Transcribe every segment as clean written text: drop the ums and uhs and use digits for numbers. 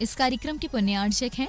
इस कार्यक्रम के पुण्यार्चक हैं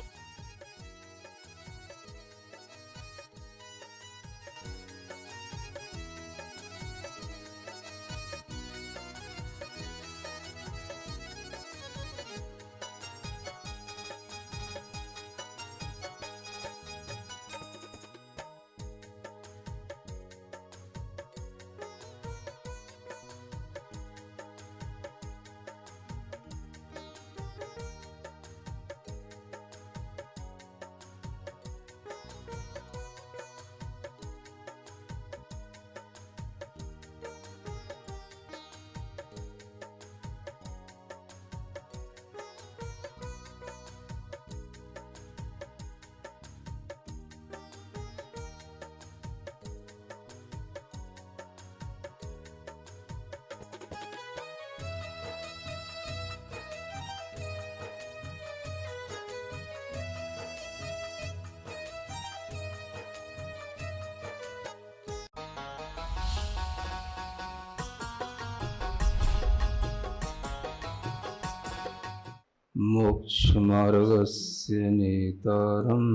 मोक्षमार्गस्य नेतारं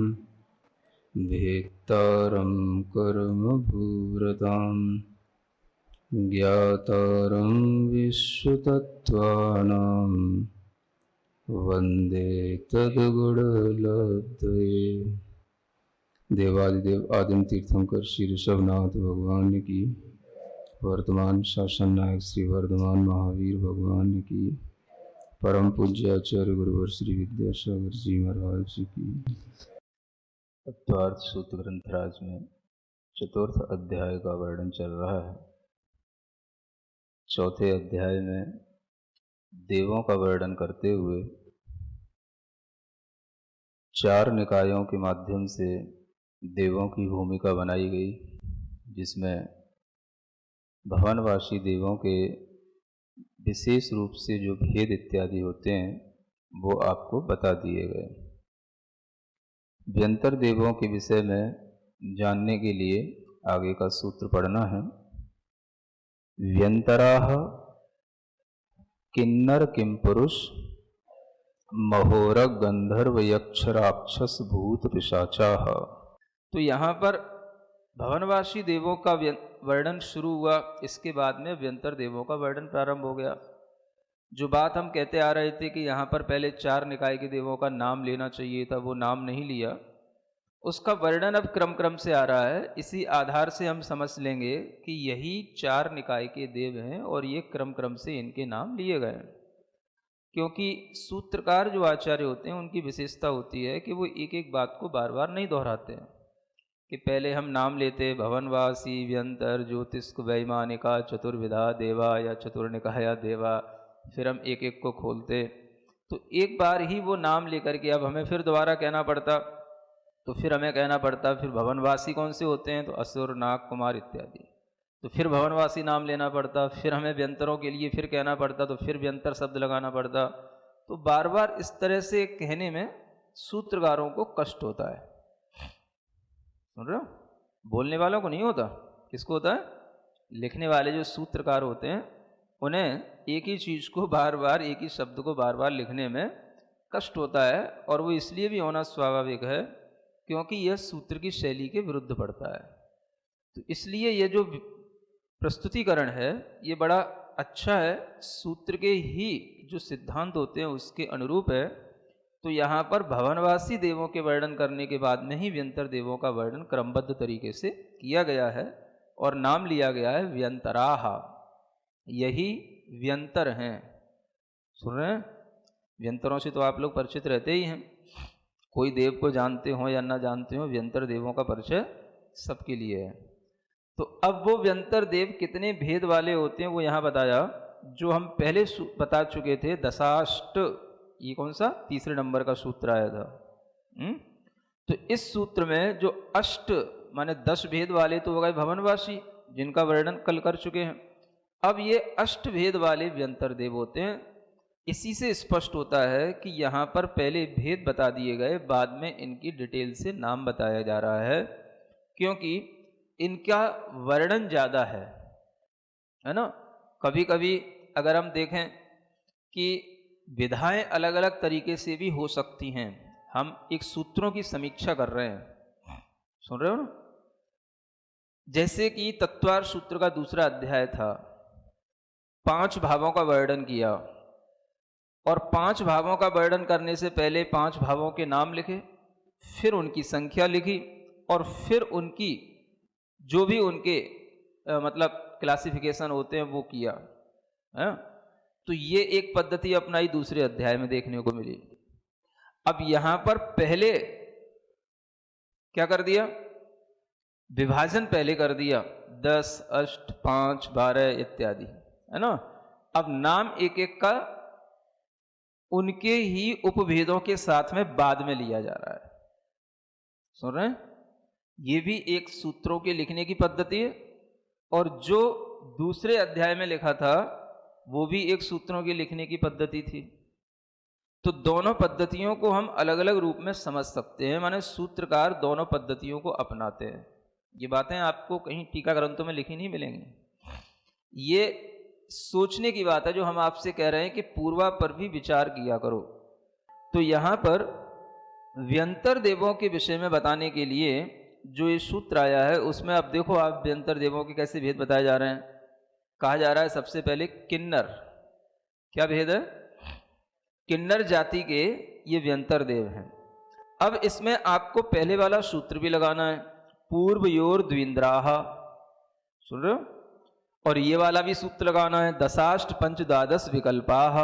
भेत्तारं कर्मभूव्रतां ज्ञातारं विश्वतत्त्वानां वन्दे तद्गुणलब्धये। देवादिदेव आदिम तीर्थंकर श्री ऋषभनाथ भगवान की, वर्तमान शासन नायक श्री वर्धमान महावीर भगवान की, परम पूज्य आचार्य गुरुवर श्री विद्यासागर जी महाराज जी की। तत्वार्थ सूत्र ग्रंथराज में चतुर्थ अध्याय का वर्णन चल रहा है। चौथे अध्याय में देवों का वर्णन करते हुए चार निकायों के माध्यम से देवों की भूमिका बनाई गई, जिसमें भवनवासी देवों के विशेष रूप से जो भेद इत्यादि होते हैं वो आपको बता दिए गए। व्यंतर देवों के विषय में जानने के लिए आगे का सूत्र पढ़ना है। व्यंतराः किन्नर किम पुरुष महोर गंधर्व यक्ष राक्षस भूत पिशाचाः। तो यहाँ पर भवनवासी देवों का वर्णन शुरू हुआ, इसके बाद में व्यंतर देवों का वर्णन प्रारंभ हो गया। जो बात हम कहते आ रहे थे कि यहाँ पर पहले चार निकाय के देवों का नाम लेना चाहिए था, वो नाम नहीं लिया, उसका वर्णन अब क्रम क्रम से आ रहा है। इसी आधार से हम समझ लेंगे कि यही चार निकाय के देव हैं और ये क्रम क्रम से इनके नाम लिए गए हैं। क्योंकि सूत्रकार जो आचार्य होते हैं उनकी विशेषता होती है कि वो एक एक बात को बार बार नहीं दोहराते हैं कि पहले हम नाम लेते भवनवासी, व्यंतर, ज्योतिष्क, वैमानिका, चतुर्विधा देवा या चतुर्निकाया देवा, फिर हम एक एक को खोलते। तो एक बार ही वो नाम लेकर के अब हमें फिर दोबारा कहना पड़ता, तो फिर हमें कहना पड़ता फिर भवनवासी कौन से होते हैं, तो असुर, नाग, कुमार इत्यादि। तो फिर भवनवासी नाम लेना पड़ता, फिर हमें व्यंतरों के लिए फिर कहना पड़ता, तो फिर व्यंतर शब्द लगाना पड़ता। तो बार बार इस तरह से कहने में सूत्रकारों को कष्ट होता है। सुन रहे हो? बोलने वालों को नहीं होता, किसको होता है? लिखने वाले जो सूत्रकार होते हैं उन्हें एक ही चीज़ को बार बार, एक ही शब्द को बार बार लिखने में कष्ट होता है। और वो इसलिए भी होना स्वाभाविक है क्योंकि यह सूत्र की शैली के विरुद्ध पड़ता है। तो इसलिए ये जो प्रस्तुतिकरण है ये बड़ा अच्छा है, सूत्र के ही जो सिद्धांत होते हैं उसके अनुरूप है। तो यहाँ पर भवनवासी देवों के वर्णन करने के बाद में ही व्यंतर देवों का वर्णन क्रमबद्ध तरीके से किया गया है और नाम लिया गया है व्यंतराः। यही व्यंतर हैं। सुन रहे हैं? व्यंतरों से तो आप लोग परिचित रहते ही हैं, कोई देव को जानते हो या ना जानते हो, व्यंतर देवों का परिचय सबके लिए है। तो अब वो व्यंतर देव कितने भेद वाले होते हैं वो यहाँ बताया, जो हम पहले बता चुके थे। दशाष्ट, ये कौन सा तीसरे नंबर का सूत्र आया था। तो इस सूत्र में जो अष्ट माने 10 भेद वाले तो हो गए भवनवासी, जिनका वर्णन कल कर चुके हैं। अब ये अष्ट भेद वाले व्यंतर देव होते हैं। इसी से स्पष्ट होता है कि यहाँ पर पहले भेद बता दिए गए, बाद में इनकी डिटेल से नाम बताया जा रहा है, क्योंकि इनका वर्णन ज़्यादा है ना। कभी कभी अगर हम देखें कि विधाएं अलग अलग तरीके से भी हो सकती हैं। हम एक सूत्रों की समीक्षा कर रहे हैं, सुन रहे हो ना? जैसे कि तत्वार सूत्र का दूसरा अध्याय था, 5 भावों का वर्णन किया, और 5 भावों का वर्णन करने से पहले 5 भावों के नाम लिखे, फिर उनकी संख्या लिखी, और फिर उनकी जो भी उनके मतलब क्लासिफिकेशन होते हैं वो किया है। तो ये एक पद्धति अपनाई दूसरे अध्याय में देखने को मिली। अब यहां पर पहले क्या कर दिया? विभाजन पहले कर दिया, 10, अष्ट, 5, 12 इत्यादि, है ना। अब नाम एक एक का उनके ही उपभेदों के साथ में बाद में लिया जा रहा है। सुन रहे हैं? ये भी एक सूत्रों के लिखने की पद्धति है, और जो दूसरे अध्याय में लिखा था वो भी एक सूत्रों के लिखने की पद्धति थी। तो दोनों पद्धतियों को हम अलग अलग रूप में समझ सकते हैं, माने सूत्रकार दोनों पद्धतियों को अपनाते हैं। ये बातें आपको कहीं टीका ग्रंथों में लिखी नहीं मिलेंगी। ये सोचने की बात है जो हम आपसे कह रहे हैं कि पूर्वा पर भी विचार किया करो। तो यहाँ पर व्यंतर देवों के विषय में बताने के लिए जो ये सूत्र आया है उसमें अब देखो आप व्यंतर देवों के कैसे भेद बताए जा रहे हैं। कहा जा रहा है सबसे पहले किन्नर, क्या भेद है? किन्नर जाति के ये व्यंतर देव हैं। अब इसमें आपको पहले वाला सूत्र भी लगाना है, पूर्वयोर द्विंद्राः, सुन रहे हो? और ये वाला भी सूत्र लगाना है, दशाष्ट पंच द्वादश विकल्पाः।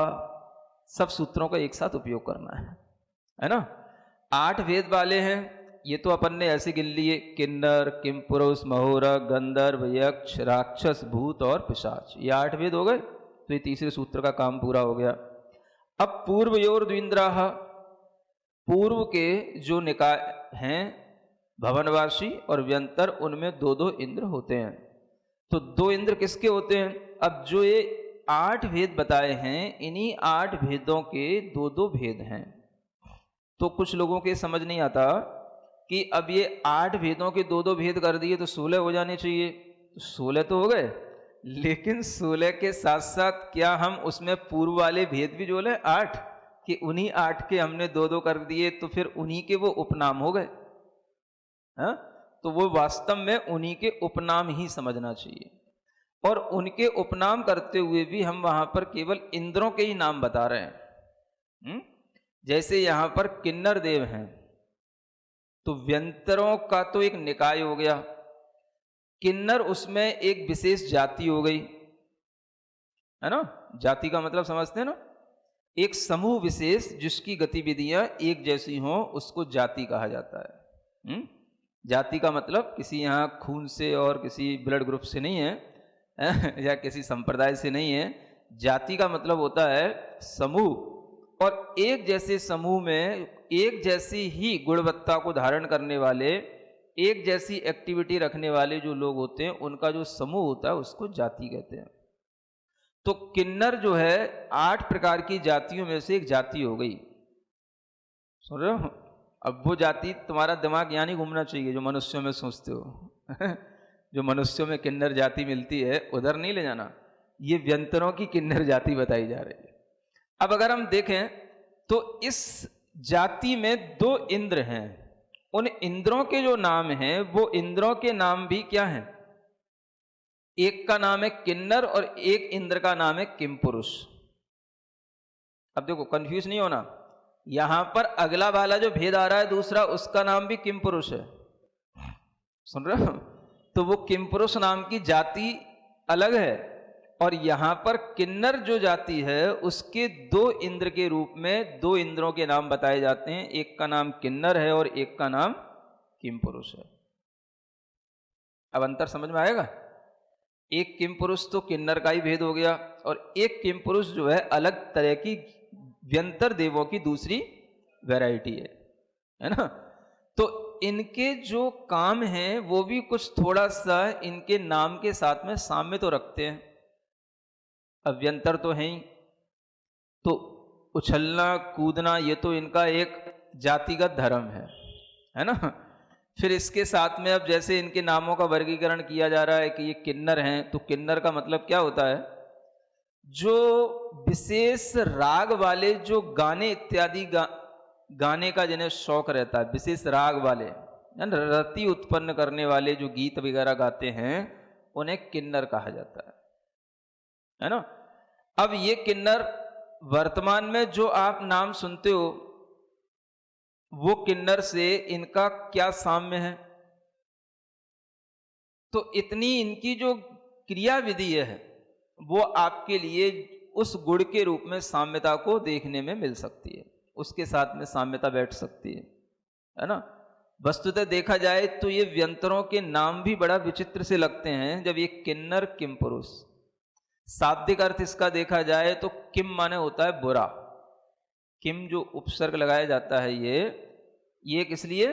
सब सूत्रों का एक साथ उपयोग करना है ना। 8 भेद वाले हैं, ये तो अपन ने ऐसे गिन लिए, किन्नर, किमपुरुष, महोरा, गंधर्व, यक्ष, राक्षस, भूत और पिशाच। ये 8 भेद हो गए, तो ये तीसरे सूत्र का काम पूरा हो गया। अब पूर्वयोर द्विंद्राः, पूर्व के जो निकाय हैं भवनवासी और व्यंतर, उनमें 2-2 इंद्र होते हैं। तो 2 इंद्र किसके होते हैं? अब जो ये 8 भेद बताए हैं, इन्हीं 8 भेदों के 2-2 भेद हैं। तो कुछ लोगों के समझ नहीं आता कि अब ये 8 भेदों के 2-2 भेद कर दिए तो 16 हो जाने चाहिए। 16 तो हो गए, लेकिन 16 के साथ साथ क्या हम उसमें पूर्व वाले भेद भी जोड़े 8, कि उन्हीं 8 के हमने 2-2 कर दिए तो फिर उन्हीं के वो उपनाम हो गए। हाँ, तो वो वास्तव में उन्हीं के उपनाम ही समझना चाहिए। और उनके उपनाम करते हुए भी हम वहां पर केवल इंद्रों के ही नाम बता रहे हैं। जैसे यहां पर किन्नर देव हैं, तो व्यंतरों का तो एक निकाय हो गया, किन्नर उसमें एक विशेष जाति हो गई, है ना। जाति का मतलब समझते हैं ना, एक समूह विशेष जिसकी गतिविधियां एक जैसी हों उसको जाति कहा जाता है। जाति का मतलब किसी यहाँ खून से और किसी ब्लड ग्रुप से नहीं है या किसी संप्रदाय से नहीं है। जाति का मतलब होता है समूह, और एक जैसे समूह में एक जैसी ही गुणवत्ता को धारण करने वाले, एक जैसी एक्टिविटी रखने वाले जो लोग होते हैं, उनका जो समूह होता है उसको जाति कहते हैं। तो किन्नर जो है 8 प्रकार की जातियों में से एक जाति हो गई, सुन रहे हो। अब वो जाति तुम्हारा दिमाग यहाँ नहीं घूमना चाहिए जो मनुष्यों में सोचते हो जो मनुष्यों में किन्नर जाति मिलती है उधर नहीं ले जाना, ये व्यंतरों की किन्नर जाति बताई जा रही है। अब अगर हम देखें तो इस जाति में 2 इंद्र हैं, उन इंद्रों के जो नाम हैं वो इंद्रों के नाम भी क्या हैं? एक का नाम है किन्नर और एक इंद्र का नाम है किमपुरुष। अब देखो कंफ्यूज नहीं होना, यहां पर अगला वाला जो भेद आ रहा है दूसरा, उसका नाम भी किमपुरुष है, सुन रहे हो। तो वो किमपुरुष नाम की जाति अलग है, और यहां पर किन्नर जो जाति है उसके 2 इंद्र के रूप में 2 इंद्रों के नाम बताए जाते हैं, एक का नाम किन्नर है और एक का नाम किमपुरुष है। अब अंतर समझ में आएगा। एक किमपुरुष तो किन्नर का ही भेद हो गया, और एक किमपुरुष जो है अलग तरह की व्यंतर देवों की दूसरी वैरायटी है ना। तो इनके जो काम हैं वो भी कुछ थोड़ा सा इनके नाम के साथ में साम्य तो रखते हैं। अव्यंतर तो है ही, तो उछलना कूदना ये तो इनका एक जातिगत धर्म है ना। फिर इसके साथ में अब जैसे इनके नामों का वर्गीकरण किया जा रहा है कि ये किन्नर हैं, तो किन्नर का मतलब क्या होता है? जो विशेष राग वाले जो गाने इत्यादि गाने का जिन्हें शौक रहता है, विशेष राग वाले रति उत्पन्न करने वाले जो गीत वगैरह गाते हैं, उन्हें किन्नर कहा जाता है ना। अब ये किन्नर वर्तमान में जो आप नाम सुनते हो, वो किन्नर से इनका क्या साम्य है? तो इतनी इनकी जो क्रिया विधि है वो आपके लिए उस गुण के रूप में साम्यता को देखने में मिल सकती है, उसके साथ में साम्यता बैठ सकती है ना। वस्तुतः देखा जाए तो ये व्यंतरों के नाम भी बड़ा विचित्र से लगते हैं। जब ये किन्नर किम पुरुष, शाब्दिक अर्थ इसका देखा जाए तो किम माने होता है बुरा। किम जो उपसर्ग लगाया जाता है ये किस लिए?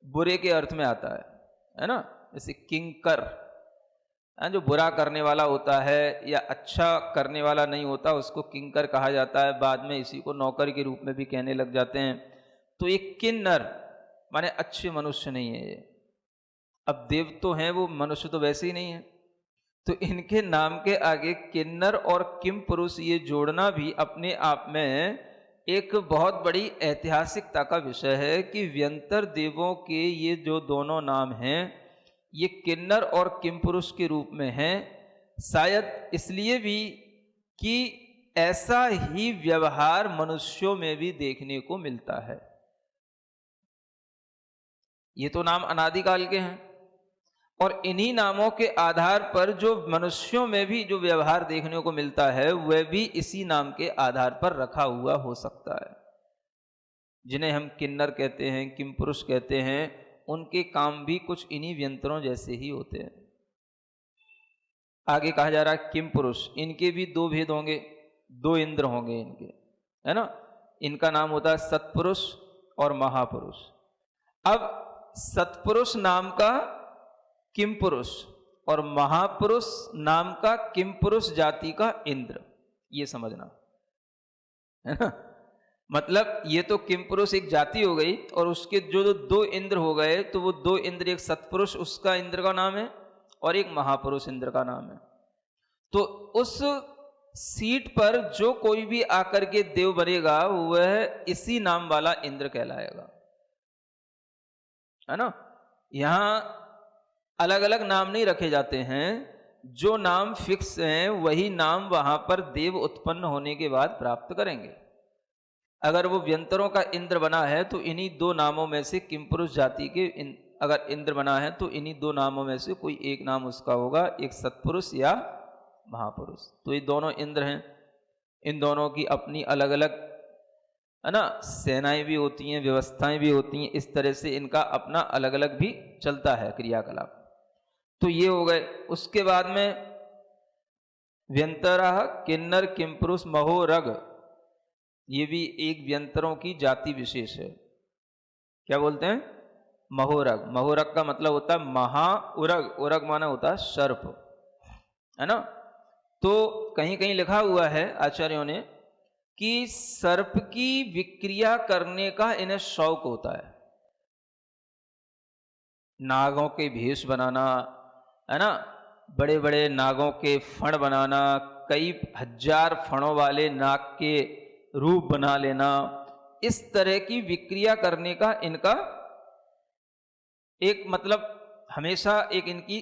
बुरे के अर्थ में आता है ना। जैसे किंकर, जो बुरा करने वाला होता है या अच्छा करने वाला नहीं होता, उसको किंकर कहा जाता है। बाद में इसी को नौकर के रूप में भी कहने लग जाते हैं। तो ये किन्नर माने अच्छे मनुष्य नहीं है ये। अब देव तो हैं, वो मनुष्य तो वैसे ही नहीं है। तो इनके नाम के आगे किन्नर और किम पुरुष ये जोड़ना भी अपने आप में एक बहुत बड़ी ऐतिहासिकता का विषय है कि व्यंतर देवों के ये जो दोनों नाम हैं, ये किन्नर और किम पुरुष के रूप में हैं। शायद इसलिए भी कि ऐसा ही व्यवहार मनुष्यों में भी देखने को मिलता है। ये तो नाम अनादिकाल के हैं और इन्हीं नामों के आधार पर जो मनुष्यों में भी जो व्यवहार देखने को मिलता है वह भी इसी नाम के आधार पर रखा हुआ हो सकता है। जिन्हें हम किन्नर कहते हैं, किम पुरुष कहते हैं, उनके काम भी कुछ इन्हीं व्यंतरों जैसे ही होते हैं। आगे कहा जा रहा है किम पुरुष, इनके भी दो भेद होंगे, दो इंद्र होंगे इनके, है ना। इनका नाम होता है सत्पुरुष और महापुरुष। अब सत्पुरुष नाम का किम पुरुष और महापुरुष नाम का किम पुरुष जाति का इंद्र, ये समझना है ना। मतलब ये तो किम पुरुष एक जाति हो गई और उसके जो दो इंद्र हो गए, तो वो दो इंद्र, एक सत्पुरुष उसका इंद्र का नाम है और एक महापुरुष इंद्र का नाम है। तो उस सीट पर जो कोई भी आकर के देव बनेगा वह इसी नाम वाला इंद्र कहलाएगा, है ना। यहां अलग अलग नाम नहीं रखे जाते हैं, जो नाम फिक्स हैं वही नाम वहां पर देव उत्पन्न होने के बाद प्राप्त करेंगे। अगर वो व्यंतरों का इंद्र बना है तो इन्हीं दो नामों में से किम पुरुष जाति के अगर इंद्र बना है तो इन्हीं दो नामों में से कोई एक नाम उसका होगा, एक सत्पुरुष या महापुरुष। तो ये दोनों इंद्र हैं, इन दोनों की अपनी अलग अलग, है ना, सेनाएं भी होती हैं, व्यवस्थाएं भी होती हैं। इस तरह से इनका अपना अलग अलग भी चलता है क्रियाकलाप। तो ये हो गए। उसके बाद में व्यंतरा किन्नर किम पुरुष महोरग, ये भी एक व्यंतरों की जाति विशेष है। क्या बोलते हैं? महोरग। महोरग का मतलब होता है महाउरग, उरग माना होता है सर्प, है ना। तो कहीं कहीं लिखा हुआ है आचार्यों ने कि सर्प की विक्रिया करने का इन्हें शौक होता है। नागों के भेष बनाना, है ना, बड़े बड़े नागों के फण बनाना, कई हजार फणों वाले नाग के रूप बना लेना, इस तरह की विक्रिया करने का इनका एक मतलब हमेशा एक इनकी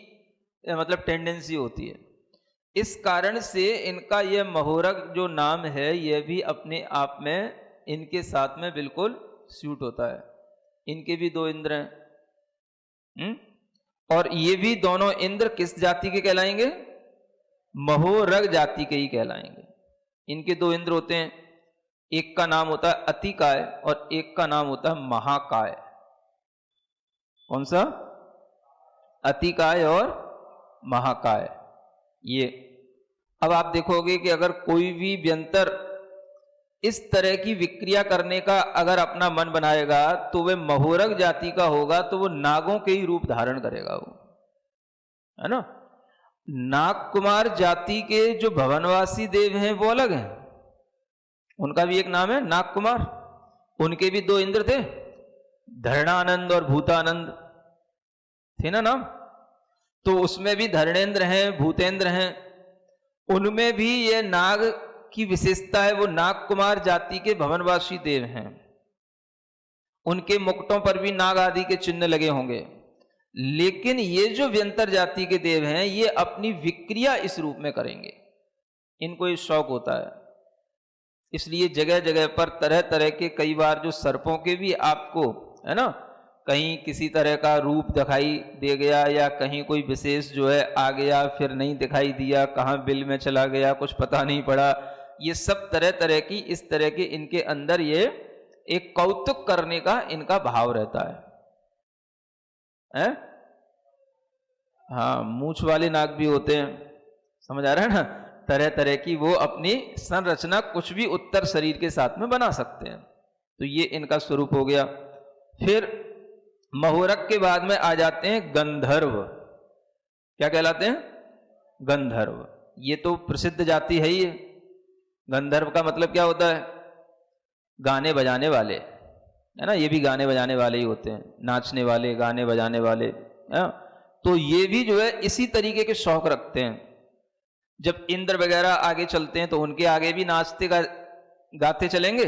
मतलब टेंडेंसी होती है। इस कारण से इनका यह महोरग जो नाम है यह भी अपने आप में इनके साथ में बिल्कुल सूट होता है। इनके भी दो इंद्र हैं, और ये भी दोनों इंद्र किस जाति के कहलाएंगे? महोरग जाति के ही कहलाएंगे। इनके दो इंद्र होते हैं, एक का नाम होता है अतिकाय और एक का नाम होता है महाकाय। कौन सा? अतिकाय और महाकाय। ये अब आप देखोगे कि अगर कोई भी व्यंतर इस तरह की विक्रिया करने का अगर अपना मन बनाएगा तो वह महोरग जाति का होगा, तो वो नागों के ही रूप धारण करेगा वो, है ना। नाग कुमार जाति के जो भवनवासी देव हैं वो अलग हैं, उनका भी एक नाम है नाग कुमार। उनके भी दो इंद्र थे, धरणानंद और भूतानंद थे ना नाम। तो उसमें भी धर्णेंद्र हैं, भूतेंद्र हैं, उनमें भी ये नाग की विशेषता है, वो नाग कुमार जाति के भवनवासी देव हैं। उनके मुकुटों पर भी नाग आदि के चिन्ह लगे होंगे। लेकिन ये जो व्यंतर जाति के देव हैं, ये अपनी विक्रिया इस रूप में करेंगे, इनको ये शौक होता है। इसलिए जगह जगह पर तरह तरह के, कई बार जो सर्पों के भी आपको है ना, कहीं किसी तरह का रूप दिखाई दे गया, या कहीं कोई विशेष जो है आ गया, फिर नहीं दिखाई दिया, कहाँ बिल में चला गया, कुछ पता नहीं पड़ा। ये सब तरह तरह की, इस तरह के इनके अंदर ये एक कौतुक करने का इनका भाव रहता है? हाँ, मूछ वाले नाग भी होते हैं, समझ आ रहा है ना, तरह तरह की वो अपनी संरचना कुछ भी उत्तर शरीर के साथ में बना सकते हैं। तो ये इनका स्वरूप हो गया। फिर महोरक के बाद में आ जाते हैं गंधर्व। क्या कहलाते हैं? गंधर्व। ये तो प्रसिद्ध जाति है ही। गंधर्व का मतलब क्या होता है? गाने बजाने वाले, है ना, ये भी गाने बजाने वाले ही होते हैं, नाचने वाले, गाने बजाने वाले, है ना? तो ये भी जो है इसी तरीके के शौक रखते हैं। जब इंद्र वगैरह आगे चलते हैं तो उनके आगे भी नाचते गाते चलेंगे,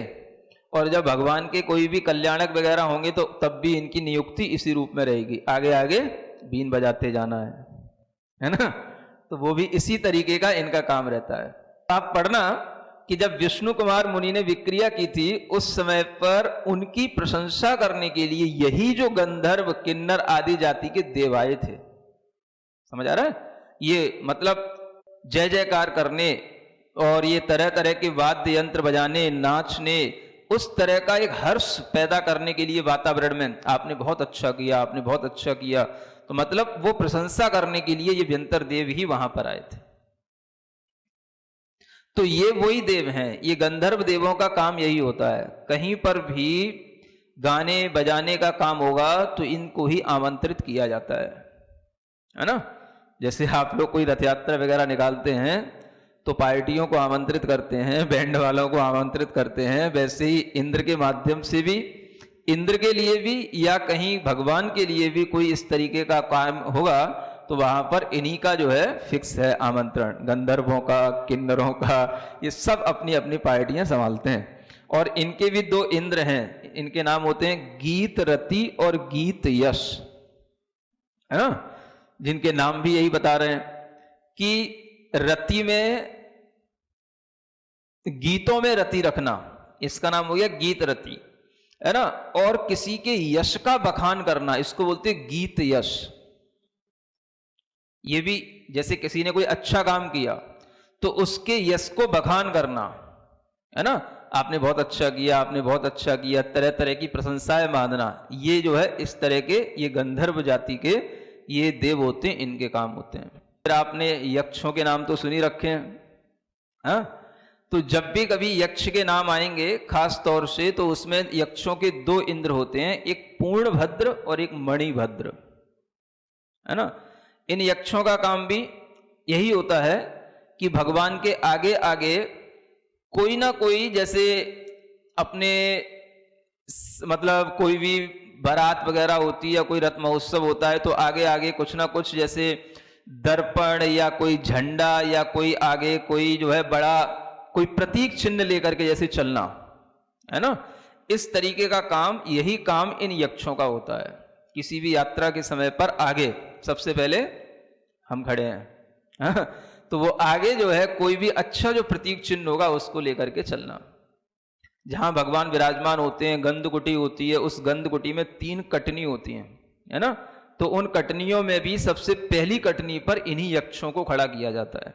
और जब भगवान के कोई भी कल्याणक वगैरह होंगे तो तब भी इनकी नियुक्ति इसी रूप में रहेगी, आगे आगे बीन बजाते जाना है ना। तो वो भी इसी तरीके का इनका काम रहता है। आप पढ़ना कि जब विष्णु कुमार मुनि ने विक्रिया की थी, उस समय पर उनकी प्रशंसा करने के लिए यही जो गंधर्व, किन्नर आदि जाति के देव आए थे। समझ आ रहा है? ये मतलब जय जयकार करने और ये तरह तरह के वाद्य यंत्र बजाने, नाचने, उस तरह का एक हर्ष पैदा करने के लिए वातावरण में, आपने बहुत अच्छा किया, आपने बहुत अच्छा किया, तो मतलब वो प्रशंसा करने के लिए ये व्यंतर देव ही वहां पर आए थे। तो ये वही देव हैं। ये गंधर्व देवों का काम यही होता है। कहीं पर भी गाने बजाने का काम होगा तो इनको ही आमंत्रित किया जाता है ना। जैसे आप लोग कोई रथ यात्रा वगैरह निकालते हैं तो पार्टियों को आमंत्रित करते हैं, बैंड वालों को आमंत्रित करते हैं, वैसे ही इंद्र के माध्यम से भी, इंद्र के लिए भी या कहीं भगवान के लिए भी कोई इस तरीके का काम होगा तो वहां पर इन्हीं का जो है फिक्स है आमंत्रण, गंधर्वों का, किन्नरों का, ये सब अपनी अपनी पार्टियां संभालते हैं। और इनके भी दो इंद्र हैं, इनके नाम होते हैं गीत रति और गीत यश, है ना, जिनके नाम भी यही बता रहे हैं कि रति में, गीतों में रति रखना, इसका नाम हो गया गीत रति, है ना। और किसी के यश का बखान करना, इसको बोलते हैं गीत यश। ये भी जैसे किसी ने कोई अच्छा काम किया तो उसके यश को बखान करना, है ना, आपने बहुत अच्छा किया, आपने बहुत अच्छा किया, तरह तरह की प्रशंसाएं मानना, ये जो है इस तरह के, ये गंधर्व जाति के ये देव होते हैं, इनके काम होते हैं। फिर आपने यक्षों के नाम तो सुनी रखे हैं, हाँ? तो जब भी कभी यक्ष के नाम आएंगे खास तौर से, तो उसमें यक्षों के दो इंद्र होते हैं, एक पूर्णभद्र और एक मणिभद्र, है ना। इन यक्षों का काम भी यही होता है कि भगवान के आगे आगे कोई ना कोई, जैसे अपने मतलब कोई भी बारात वगैरह होती है या कोई रथ महोत्सव होता है तो आगे आगे कुछ ना कुछ, जैसे दर्पण या कोई झंडा या कोई आगे कोई जो है बड़ा कोई प्रतीक चिन्ह लेकर के जैसे चलना, है ना, इस तरीके का काम, यही काम इन यक्षों का होता है। किसी भी यात्रा के समय पर आगे सबसे पहले हम खड़े हैं, तो वो आगे जो है कोई भी अच्छा जो प्रतीक चिन्ह होगा उसको लेकर के चलना। जहां भगवान विराजमान होते हैं, गंधकुटी होती है, उस गंधकुटी में 3 कटनी होती हैं, है ना, तो उन कटनियों में भी सबसे पहली कटनी पर इन्हीं यक्षों को खड़ा किया जाता है।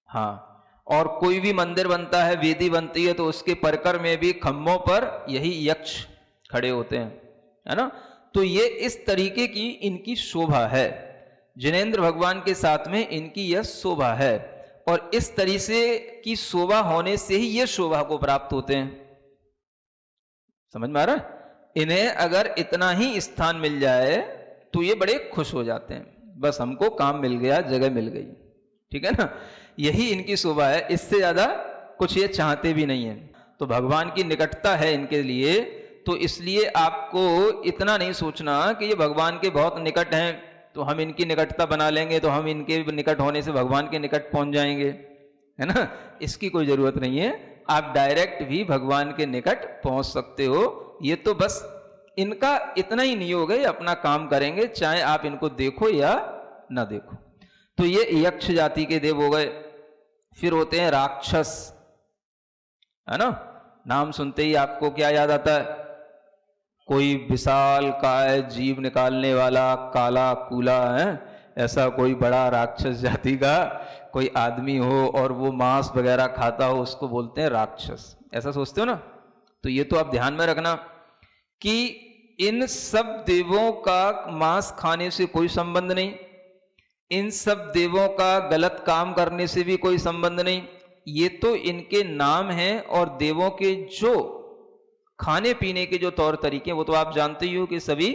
हाँ, और कोई भी मंदिर बनता है, वेदी बनती है, तो उसके परकर में भी खम्भों पर यही यक्ष खड़े होते हैं, है ना। तो ये इस तरीके की इनकी शोभा है, जिनेंद्र भगवान के साथ में इनकी यह शोभा है, और इस तरीके से की शोभा होने से ही ये शोभा को प्राप्त होते हैं। समझ में आ रहा है? इन्हें अगर इतना ही स्थान मिल जाए तो ये बड़े खुश हो जाते हैं, बस हमको काम मिल गया, जगह मिल गई, ठीक है ना, यही इनकी शोभा है, इससे ज्यादा कुछ ये चाहते भी नहीं है। तो भगवान की निकटता है इनके लिए, तो इसलिए आपको इतना नहीं सोचना कि ये भगवान के बहुत निकट हैं तो हम इनकी निकटता बना लेंगे, तो हम इनके निकट होने से भगवान के निकट पहुंच जाएंगे, है ना। इसकी कोई जरूरत नहीं है, आप डायरेक्ट भी भगवान के निकट पहुंच सकते हो। ये तो बस इनका इतना ही नियोग है, अपना काम करेंगे, चाहे आप इनको देखो या ना देखो। तो ये यक्ष जाति के देव हो गए। फिर होते हैं राक्षस, है ना। नाम सुनते ही आपको क्या याद आता है? कोई विशाल काय जीव निकालने वाला काला कूला, है ऐसा कोई बड़ा राक्षस जाति का कोई आदमी हो और वो मांस वगैरह खाता हो, उसको बोलते हैं राक्षस। ऐसा सोचते हो ना। तो ये तो आप ध्यान में रखना कि इन सब देवों का मांस खाने से कोई संबंध नहीं, इन सब देवों का गलत काम करने से भी कोई संबंध नहीं। ये तो इनके नाम हैं, और देवों के जो खाने पीने के जो तौर तरीके वो तो आप जानते ही हो कि सभी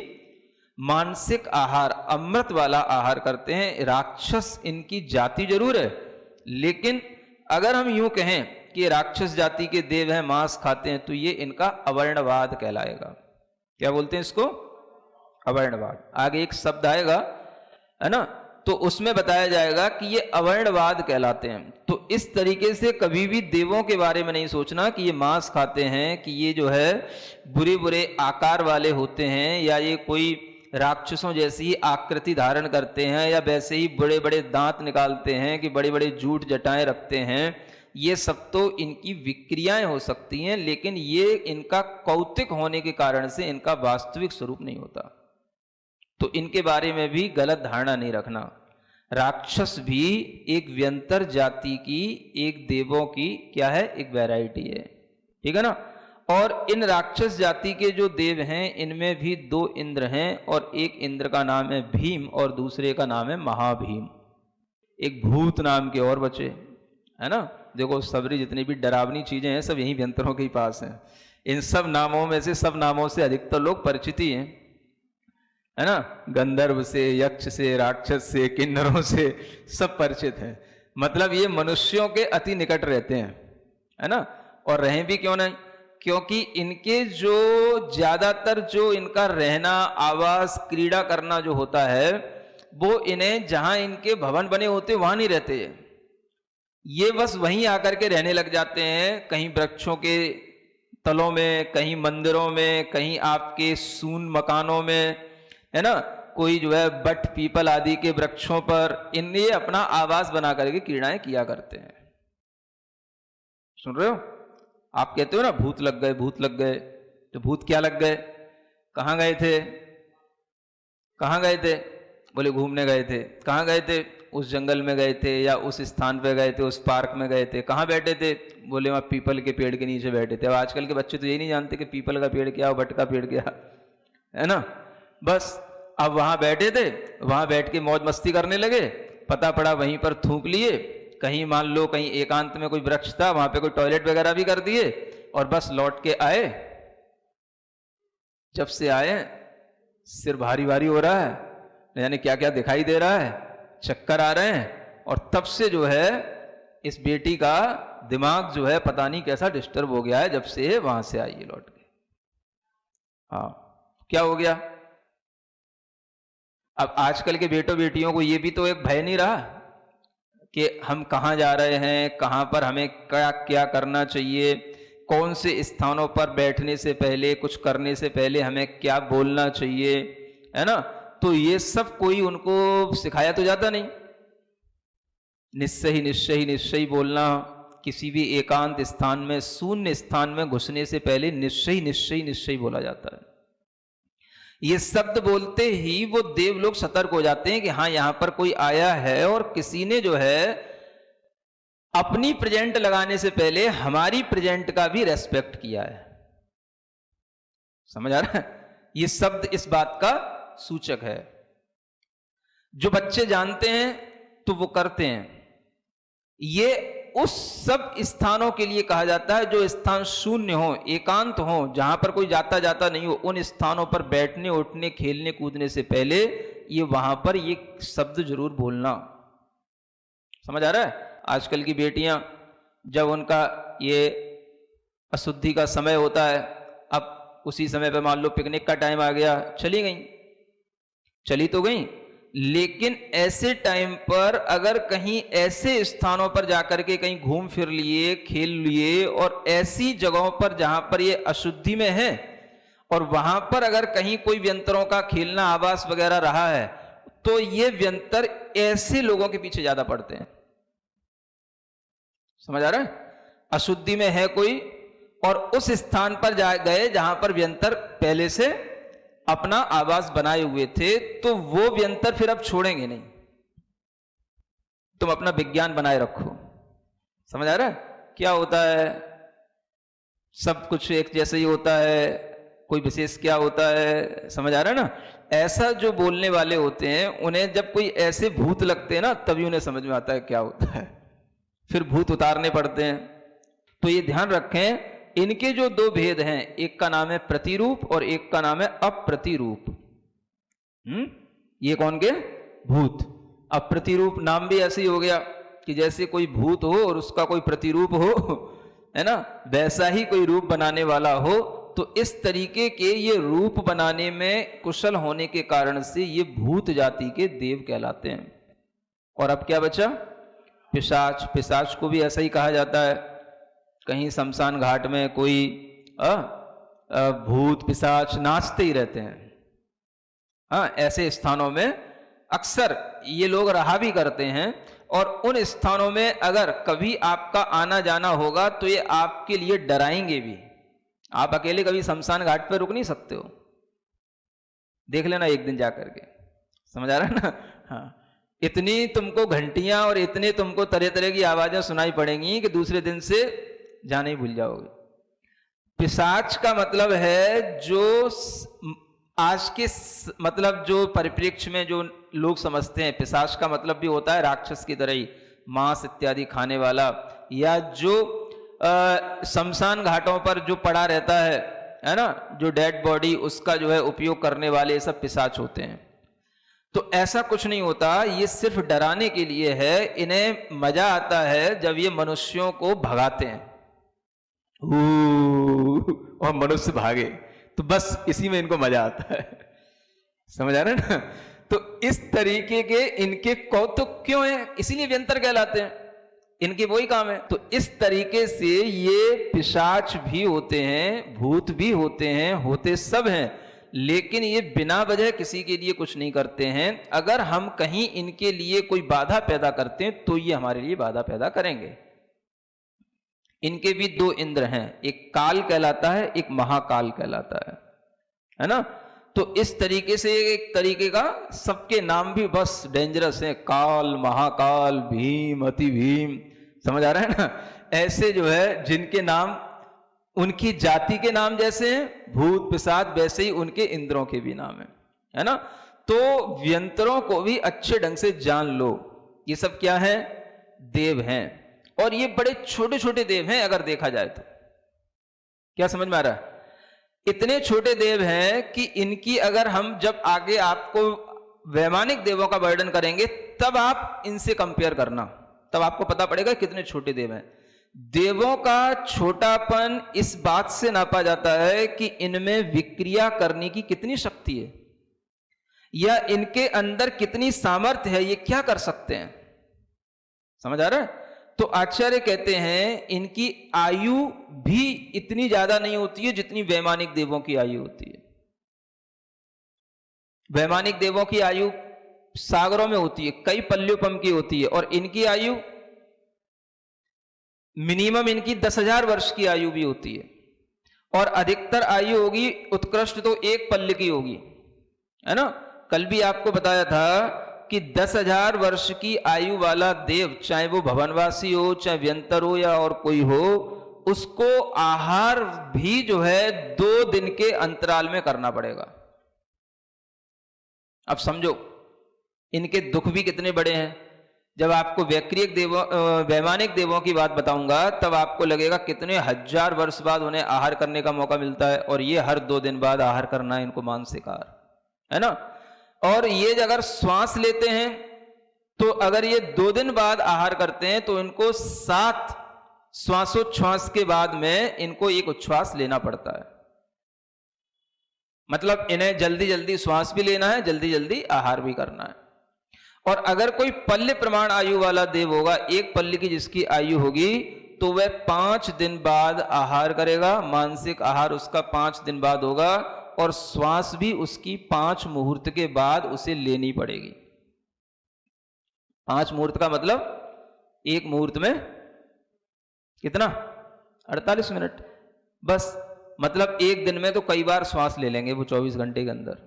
मानसिक आहार, अमृत वाला आहार करते हैं। राक्षस इनकी जाति जरूर है, लेकिन अगर हम यूं कहें कि राक्षस जाति के देव हैं, मांस खाते हैं, तो ये इनका अवर्णवाद कहलाएगा। क्या बोलते हैं इसको? अवर्णवाद। आगे एक शब्द आएगा, है ना, तो उसमें बताया जाएगा कि ये अवर्णवाद कहलाते हैं। तो इस तरीके से कभी भी देवों के बारे में नहीं सोचना कि ये मांस खाते हैं, कि ये जो है बुरे बुरे आकार वाले होते हैं, या ये कोई राक्षसों जैसी ही आकृति धारण करते हैं, या वैसे ही बड़े बड़े दांत निकालते हैं, कि बड़े बड़े जूट जटाएं रखते हैं। ये सब तो इनकी विक्रियाएं हो सकती हैं, लेकिन ये इनका कौतिक होने के कारण से इनका वास्तविक स्वरूप नहीं होता। तो इनके बारे में भी गलत धारणा नहीं रखना। राक्षस भी एक व्यंतर जाति की, एक देवों की क्या है, एक वैरायटी है, ठीक है ना। और इन राक्षस जाति के जो देव हैं, इनमें भी दो इंद्र हैं, और एक इंद्र का नाम है भीम और दूसरे का नाम है महाभीम। एक भूत नाम के और बचे, है ना। देखो सबरी जितनी भी डरावनी चीजें हैं सब यही व्यंतरों के ही पास हैं। इन सब नामों में से, सब नामों से अधिकतर लोग परिचित ही हैं, है ना। गंधर्व से, यक्ष से, राक्षस से, किन्नरों से सब परिचित हैं। मतलब ये मनुष्यों के अति निकट रहते हैं, है ना। और रहें भी क्यों नहीं, क्योंकि इनके जो ज्यादातर जो इनका रहना, आवास, क्रीड़ा करना जो होता है, वो इन्हें जहां इनके भवन बने होते वहां नहीं रहते हैं। ये बस वहीं आकर के रहने लग जाते हैं, कहीं वृक्षों के तलों में, कहीं मंदिरों में, कहीं आपके सून मकानों में, है ना, कोई जो है बट पीपल आदि के वृक्षों पर इनने अपना आवास बना करके क्रीड़ाएं किया करते हैं। सुन रहे हो? आप कहते हो ना भूत लग गए, भूत लग गए, तो भूत क्या लग गए? कहाँ गए थे? कहाँ गए थे? बोले घूमने गए थे। कहाँ गए थे? उस जंगल में गए थे, या उस स्थान पे गए थे, उस पार्क में गए थे। कहाँ बैठे थे? बोले वहाँ पीपल के पेड़ के नीचे बैठे थे। अब आजकल के बच्चे तो यही नहीं जानते कि पीपल का पेड़ क्या, बट का पेड़ क्या, है ना। बस अब वहां बैठे थे, वहां बैठ के मौज मस्ती करने लगे, पता पड़ा वहीं पर थूक लिए। कहीं मान लो कहीं एकांत में कोई वृक्ष था, वहां पे कोई टॉयलेट वगैरह भी कर दिए, और बस लौट के आए। जब से आए सिर भारी भारी हो रहा है, यानी क्या क्या दिखाई दे रहा है, चक्कर आ रहे हैं, और तब से जो है इस बेटी का दिमाग जो है पता नहीं कैसा डिस्टर्ब हो गया है, जब से वहां से आई है लौट के। हाँ, क्या हो गया? अब आजकल के बेटों बेटियों को ये भी तो एक भय नहीं रहा कि हम कहाँ जा रहे हैं, कहाँ पर हमें क्या क्या करना चाहिए, कौन से स्थानों पर बैठने से पहले, कुछ करने से पहले हमें क्या बोलना चाहिए, है ना। तो ये सब कोई उनको सिखाया तो जाता नहीं। निश्चय ही निश्चय ही निश्चय ही बोलना, किसी भी एकांत स्थान में, शून्य स्थान में घुसने से पहले निश्चय ही निश्चय ही निश्चय बोला जाता है। ये शब्द बोलते ही वो देव लोग सतर्क हो जाते हैं कि हाँ यहां पर कोई आया है, और किसी ने जो है अपनी प्रेजेंट लगाने से पहले हमारी प्रेजेंट का भी रेस्पेक्ट किया है। समझ आ रहा है? ये शब्द इस बात का सूचक है। जो बच्चे जानते हैं तो वो करते हैं। ये उस सब स्थानों के लिए कहा जाता है जो स्थान शून्य हो, एकांत हो, जहां पर कोई जाता जाता नहीं हो। उन स्थानों पर बैठने, उठने, खेलने, कूदने से पहले ये वहां पर ये शब्द जरूर बोलना। समझ आ रहा है? आजकल की बेटियां जब उनका ये अशुद्धि का समय होता है, अब उसी समय पे मान लो पिकनिक का टाइम आ गया, चली गई, चली तो गई, लेकिन ऐसे टाइम पर अगर कहीं ऐसे स्थानों पर जाकर के कहीं घूम फिर लिए, खेल लिए, और ऐसी जगहों पर जहां पर ये अशुद्धि में है, और वहां पर अगर कहीं कोई व्यंतरों का खेलना आवास वगैरह रहा है, तो ये व्यंतर ऐसे लोगों के पीछे ज्यादा पड़ते हैं। समझ आ रहा है? अशुद्धि में है कोई और उस स्थान पर जा गए जहां पर व्यंतर पहले से अपना आवास बनाए हुए थे, तो वो व्यंतर फिर अब छोड़ेंगे नहीं। तुम अपना विज्ञान बनाए रखो। समझ आ रहा है? क्या होता है, सब कुछ एक जैसे ही होता है, कोई विशेष क्या होता है? समझ आ रहा है ना? ऐसा जो बोलने वाले होते हैं, उन्हें जब कोई ऐसे भूत लगते हैं ना, तभी उन्हें समझ में आता है क्या होता है, फिर भूत उतारने पड़ते हैं। तो ये ध्यान रखें, इनके जो दो भेद हैं, एक का नाम है प्रतिरूप और एक का नाम है अप्रतिरूप। ये कौन के? भूत। अप्रतिरूप नाम भी ऐसे ही हो गया कि जैसे कोई भूत हो और उसका कोई प्रतिरूप हो, है ना, वैसा ही कोई रूप बनाने वाला हो। तो इस तरीके के ये रूप बनाने में कुशल होने के कारण से ये भूत जाति के देव कहलाते हैं। और अब क्या बचा? पिशाच। पिशाच को भी ऐसा ही कहा जाता है। कहीं शमशान घाट में कोई भूत पिशाच नाचते ही रहते हैं। हाँ, ऐसे स्थानों में अक्सर ये लोग रहा भी करते हैं, और उन स्थानों में अगर कभी आपका आना जाना होगा तो ये आपके लिए डराएंगे भी। आप अकेले कभी शमशान घाट पर रुक नहीं सकते हो, देख लेना एक दिन जाकर के। समझ आ रहा है ना? हाँ, इतनी तुमको घंटियां और इतने तुमको तरह तरह की आवाजें सुनाई पड़ेंगी कि दूसरे दिन से जाने ही भूल जाओगे। पिशाच का मतलब है जो आज के मतलब जो परिप्रेक्ष्य में जो लोग समझते हैं, पिशाच का मतलब भी होता है राक्षस की तरह ही मांस इत्यादि खाने वाला, या जो शमशान घाटों पर जो पड़ा रहता है ना, जो डेड बॉडी, उसका जो है उपयोग करने वाले सब पिशाच होते हैं। तो ऐसा कुछ नहीं होता, ये सिर्फ डराने के लिए है। इन्हें मजा आता है जब ये मनुष्यों को भगाते हैं और मनुष्य भागे, तो बस इसी में इनको मजा आता है। समझ आ रहा है ना? तो इस तरीके के इनके कौतुक क्यों है, इसीलिए व्यंतर कहलाते हैं। इनके वही काम है। तो इस तरीके से ये पिशाच भी होते हैं, भूत भी होते हैं, होते सब हैं, लेकिन ये बिना वजह किसी के लिए कुछ नहीं करते हैं। अगर हम कहीं इनके लिए कोई बाधा पैदा करते हैं तो ये हमारे लिए बाधा पैदा करेंगे। इनके भी दो इंद्र हैं, एक काल कहलाता है, एक महाकाल कहलाता है ना? तो इस तरीके से एक तरीके का सबके नाम भी बस डेंजरस हैं, काल, महाकाल, भीम, अति भीम। समझ आ रहा है ना? ऐसे जो है जिनके नाम उनकी जाति के नाम जैसे हैं भूत पिशाच, वैसे ही उनके इंद्रों के भी नाम है ना? तो व्यंतरों को भी अच्छे ढंग से जान लो, ये सब क्या है? देव हैं, और ये बड़े छोटे छोटे देव हैं अगर देखा जाए तो। क्या समझ में आ रहा है? इतने छोटे देव हैं कि इनकी अगर हम जब आगे आपको वैमानिक देवों का वर्णन करेंगे तब आप इनसे कंपेयर करना, तब आपको पता पड़ेगा कितने छोटे देव हैं। देवों का छोटापन इस बात से नापा जाता है कि इनमें विक्रिया करने की कितनी शक्ति है, या इनके अंदर कितनी सामर्थ्य है, ये क्या कर सकते हैं। समझ आ रहा है? तो आचार्य कहते हैं इनकी आयु भी इतनी ज्यादा नहीं होती है जितनी वैमानिक देवों की आयु होती है। वैमानिक देवों की आयु सागरों में होती है, कई पल्युपम की होती है, और इनकी आयु मिनिमम इनकी 10,000 वर्ष की आयु भी होती है, और अधिकतर आयु होगी उत्कृष्ट तो 1 पल्ल की होगी, है ना? कल भी आपको बताया था कि 10,000 वर्ष की आयु वाला देव, चाहे वो भवनवासी हो, चाहे व्यंतर हो, या और कोई हो, उसको आहार भी जो है 2 दिन के अंतराल में करना पड़ेगा। अब समझो इनके दुख भी कितने बड़े हैं। जब आपको वैमानिक देवों की बात बताऊंगा तब आपको लगेगा कितने 1000 वर्ष बाद उन्हें आहार करने का मौका मिलता है, और ये हर 2 दिन बाद आहार करना है इनको, मानसिक आहार, है ना? और ये अगर श्वास लेते हैं तो अगर ये 2 दिन बाद आहार करते हैं तो इनको 7 श्वासोच्छ्वास के बाद में इनको एक उच्छ्वास लेना पड़ता है। मतलब इन्हें जल्दी जल्दी श्वास भी लेना है, जल्दी जल्दी आहार भी करना है। और अगर कोई पल्य प्रमाण आयु वाला देव होगा, एक पल्य की जिसकी आयु होगी, तो वह 5 दिन बाद आहार करेगा, मानसिक आहार उसका 5 दिन बाद होगा, और श्वास भी उसकी 5 मुहूर्त के बाद उसे लेनी पड़ेगी। 5 मुहूर्त का मतलब एक मुहूर्त में कितना, 48 मिनट बस। मतलब एक दिन में तो कई बार श्वास ले लेंगे वो 24 घंटे के अंदर।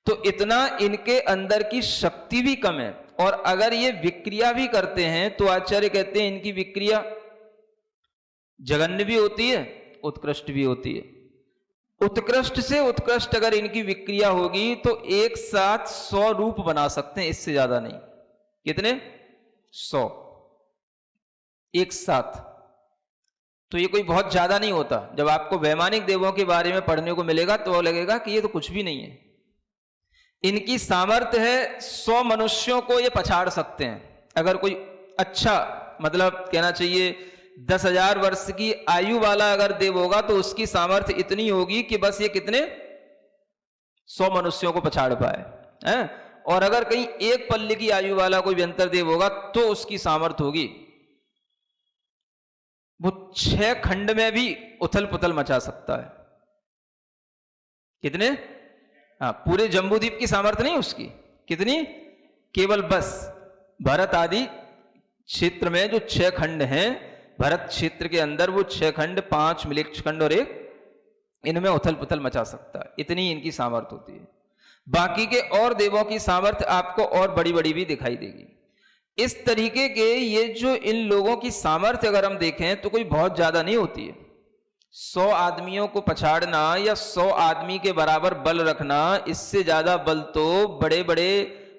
तो इतना इनके अंदर की शक्ति भी कम है। और अगर ये विक्रिया भी करते हैं तो आचार्य कहते हैं इनकी विक्रिया जघन्य भी होती है, उत्कृष्ट भी होती है। उत्कृष्ट से उत्कृष्ट अगर इनकी विक्रिया होगी तो एक साथ 100 रूप बना सकते हैं, इससे ज्यादा नहीं। कितने? 100 एक साथ। तो ये कोई बहुत ज्यादा नहीं होता। जब आपको वैमानिक देवों के बारे में पढ़ने को मिलेगा तो लगेगा कि ये तो कुछ भी नहीं है। इनकी सामर्थ्य है 100 मनुष्यों को ये पछाड़ सकते हैं। अगर कोई अच्छा, मतलब कहना चाहिए 10,000 वर्ष की आयु वाला अगर देव होगा तो उसकी सामर्थ्य इतनी होगी कि बस ये कितने 100 मनुष्यों को पछाड़ पाए हैं। और अगर कहीं एक पल्ले की आयु वाला कोई व्यंतर देव होगा तो उसकी सामर्थ्य होगी वो 6 खंड में भी उथल पुथल मचा सकता है। कितने? हाँ, पूरे जम्बूद्वीप की सामर्थ्य नहीं उसकी। कितनी? केवल बस भरत आदि क्षेत्र में जो 6 खंड हैं, भरत क्षेत्र के अंदर वो 6 खंड, 5 मिलिक्ष खंड और 1, इनमें उथल पुथल मचा सकता है। इतनी इनकी सामर्थ्य होती है। बाकी के और देवों की सामर्थ्य आपको और बड़ी बड़ी भी दिखाई देगी। इस तरीके के ये जो इन लोगों की सामर्थ्य अगर हम देखें तो कोई बहुत ज्यादा नहीं होती है। 100 आदमियों को पछाड़ना या 100 आदमी के बराबर बल रखना, इससे ज्यादा बल तो बड़े बड़े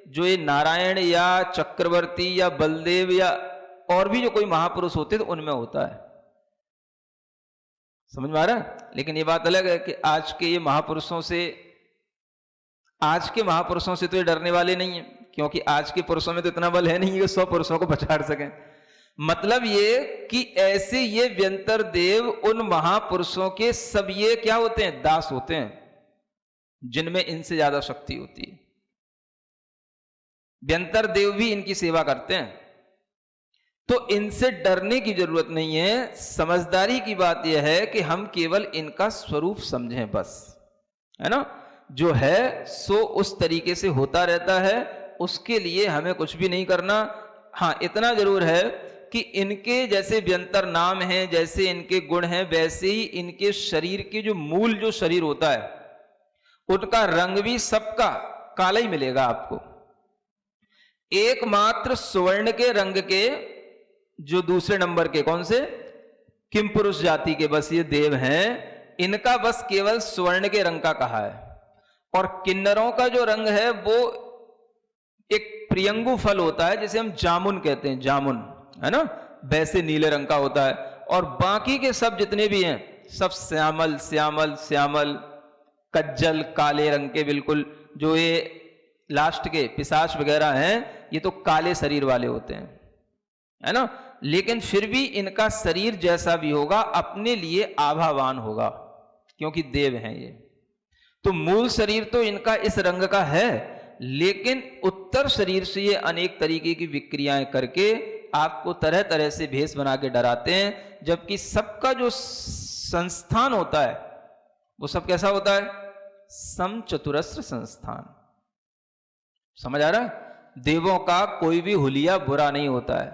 जो ये नारायण या चक्रवर्ती या बलदेव या और भी जो कोई महापुरुष होते थे उनमें होता है। समझ में आ रहा है? लेकिन ये बात अलग है कि आज के महापुरुषों से तो ये डरने वाले नहीं है, क्योंकि आज के पुरुषों में तो इतना बल है नहीं कि 100 पुरुषों को पछाड़ सकें। मतलब ये कि ऐसे ये व्यंतर देव उन महापुरुषों के सब ये क्या होते हैं? दास होते हैं, जिनमें इनसे ज्यादा शक्ति होती है। व्यंतर देव भी इनकी सेवा करते हैं, तो इनसे डरने की जरूरत नहीं है। समझदारी की बात यह है कि हम केवल इनका स्वरूप समझें, बस, है ना। जो है सो उस तरीके से होता रहता है, उसके लिए हमें कुछ भी नहीं करना। हाँ, इतना जरूर है कि इनके जैसे व्यंतर नाम हैं, जैसे इनके गुण हैं, वैसे ही इनके शरीर के जो मूल जो शरीर होता है उनका रंग भी सबका काला ही मिलेगा आपको। एकमात्र स्वर्ण के रंग के जो दूसरे नंबर के कौन से किम पुरुष जाति के बस ये देव हैं, इनका बस केवल स्वर्ण के रंग का कहा है। और किन्नरों का जो रंग है वो एक प्रियंगु फल होता है, जिसे हम जामुन कहते हैं, जामुन, है ना, वैसे नीले रंग का होता है। और बाकी के सब जितने भी हैं सब श्यामल श्यामल श्यामल कज्जल काले रंग के, बिल्कुल। जो ये लास्ट के पिशाच वगैरह हैं ये तो काले शरीर वाले होते हैं, है ना। लेकिन फिर भी इनका शरीर जैसा भी होगा अपने लिए आभावान होगा, क्योंकि देव हैं ये। तो मूल शरीर तो इनका इस रंग का है, लेकिन उत्तर शरीर से ये अनेक तरीके की विक्रियाएं करके आपको तरह तरह से भेष बना के डराते हैं। जबकि सबका जो संस्थान होता है वो सब कैसा होता है? समचतुरस्र संस्थान। समझ आ रहा है? देवों का कोई भी हुलिया बुरा नहीं होता है,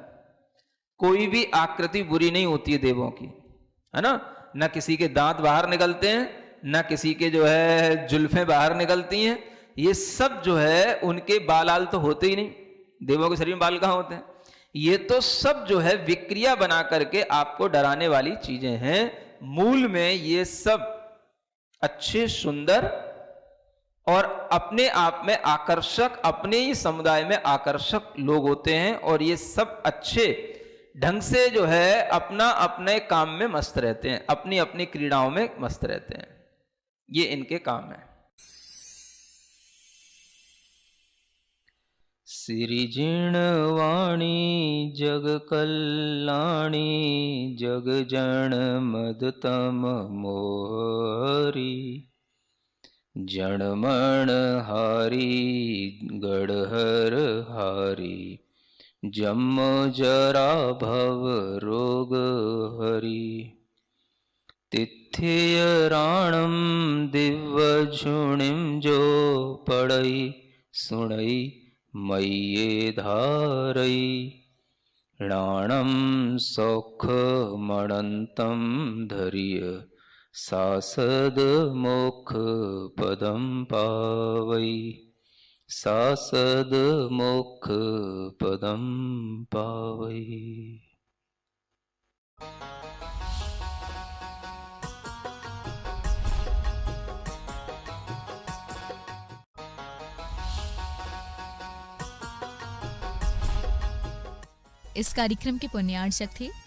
कोई भी आकृति बुरी नहीं होती है देवों की, है ना। न किसी के दांत बाहर निकलते हैं, न किसी के जो है जुल्फें बाहर निकलती हैं। ये सब जो है उनके बाल तो होते ही नहीं। देवों के शरीर में बाल कहाँ होते हैं? ये तो सब जो है विक्रिया बना करके आपको डराने वाली चीजें हैं। मूल में ये सब अच्छे, सुंदर और अपने आप में आकर्षक, अपने ही समुदाय में आकर्षक लोग होते हैं। और ये सब अच्छे ढंग से जो है अपना अपने काम में मस्त रहते हैं, अपनी अपनी क्रीड़ाओं में मस्त रहते हैं। ये इनके काम है। सिरिजिणवाणी जग कल्याणी जग जन मदतम मोरी जड़मण हारी गड़हर हारी, जम जरा भव रोग हरि। तिथ्य राणम दिव्यझुणिम जो पड़ई सुणई मय्ये धारई। राणम सौखमणन्तं धर्य सासद मोक्ष पदम पावई। सासद मोक्ष पदम पावई। इस कार्यक्रम के पुण्यार्चक थे